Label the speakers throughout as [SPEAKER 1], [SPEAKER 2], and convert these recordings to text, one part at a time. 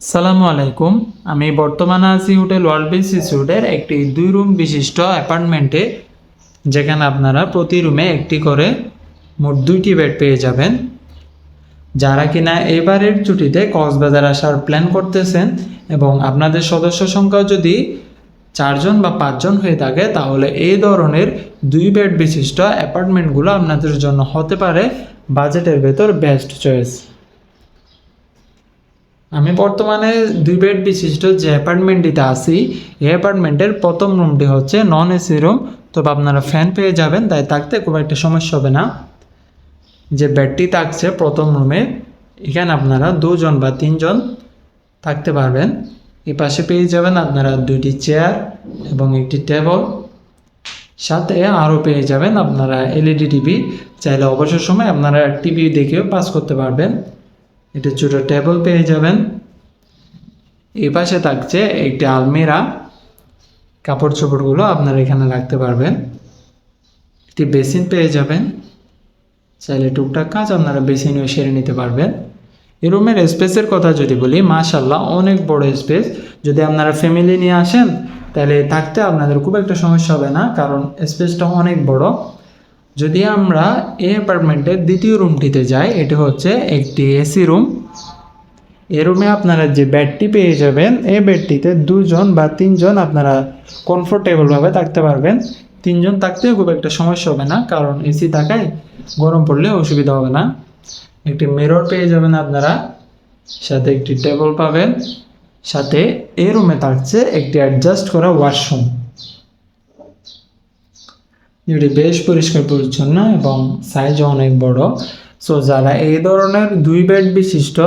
[SPEAKER 1] আসসালামু আলাইকুম। আমি বর্তমানে আছি হোটেল ওয়ার্ল্ড বিচ সিস্যুটের একটি 2 রুম বিশিষ্ট অ্যাপার্টমেন্টে, যেখানে আপনারা প্রতি রুমে একটি করে মোট 2টি বেড পেয়ে যাবেন। যারা কিনা এবারের ছুটিতে কক্সবাজার আসার প্ল্যান করতেছেন এবং আপনাদের সদস্য সংখ্যা যদি 4 জন বা 5 জন হয়ে থাকে, তাহলে এই ধরনের 2 বেড বিশিষ্ট অ্যাপার্টমেন্টগুলো আপনাদের জন্য হতে পারে বাজেটের ভেতর বেস্ট চয়েস। আমি বর্তমানে 2 বেড বিশিষ্ট যে অ্যাপার্টমেন্টটিতে আছি, এই অ্যাপার্টমেন্টের প্রথম রুমটি হচ্ছে নন এসি রুম। তবে আপনারা ফ্যান পেয়ে যাবেন, তাই থাকতে খুব একটা সমস্যা হবে না। যে বেডটি থাকছে প্রথম রুমে, এখানে আপনারা 2 জন বা 3 জন থাকতে পারবেন। এই পাশে পেয়ে যাবেন আপনারা 2টি চেয়ার এবং একটি টেবল, সাথে আরও পেয়ে যাবেন আপনারা এলইডি টিভি। চাইলে অবসর সময় আপনারা টিভি দেখেও পাস করতে পারবেন। এটা ছোটো টেবল পেয়ে যাবেন। এই পাশে থাকছে একটি আলমিরা, কাপড় চোপড়গুলো আপনারা এখানে রাখতে পারবেন। একটি বেসিন পেয়ে যাবেন, চাইলে টুকটাক কাজ আপনারা বেসিনেও সেরে নিতে পারবেন। এই রুমের স্পেসের কথা যদি বলি, মাশাআল্লাহ অনেক বড় স্পেস। যদি আপনারা ফ্যামিলি নিয়ে আসেন তাহলে থাকতে আপনাদের খুব একটা সমস্যা হবে না, কারণ স্পেসটা অনেক বড়। যদি আমরা এই অ্যাপার্টমেন্টের দ্বিতীয় রুমটিতে যাই, এটি হচ্ছে একটি এসি রুম। এই রুমে আপনারা যে বেডটি পেয়ে যাবেন, এই বেডটিতে 2 জন বা 3 জন আপনারা কমফোর্টেবলভাবে থাকতে পারবেন। 3 জন থাকতেও খুব একটা সমস্যা হবে না, কারণ এসি থাকায় গরম পড়লে অসুবিধা হবে না। একটি মিরর পেয়ে যাবেন আপনারা, সাথে একটি টেবিল পাবেন, সাথে এই রুমে থাকছে একটি অ্যাডজাস্ট করা ওয়াশরুম, যেটি বেশ পরিষ্কার পরিচ্ছন্ন এবং সাইজও অনেক বড়। সো যারা এই ধরনের 2 বেড বিশিষ্ট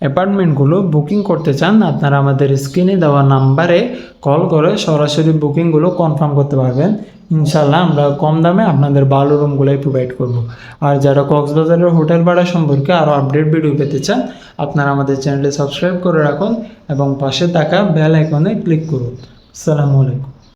[SPEAKER 1] অ্যাপার্টমেন্টগুলো বুকিং করতে চান, আপনারা আমাদের স্ক্রিনে দেওয়া নাম্বারে কল করে সরাসরি বুকিংগুলো কনফার্ম করতে পারবেন। ইনশাল্লাহ আমরা কম দামে আপনাদের ভালো রুমগুলোই প্রোভাইড করব। আর যারা কক্সবাজারের হোটেল ভাড়া সম্পর্কে আরও আপডেট ভিডিও পেতে চান, আপনারা আমাদের চ্যানেলটি সাবস্ক্রাইব করে রাখুন এবং পাশে থাকা বেল আইকনে ক্লিক করুন। আসসালামু আলাইকুম।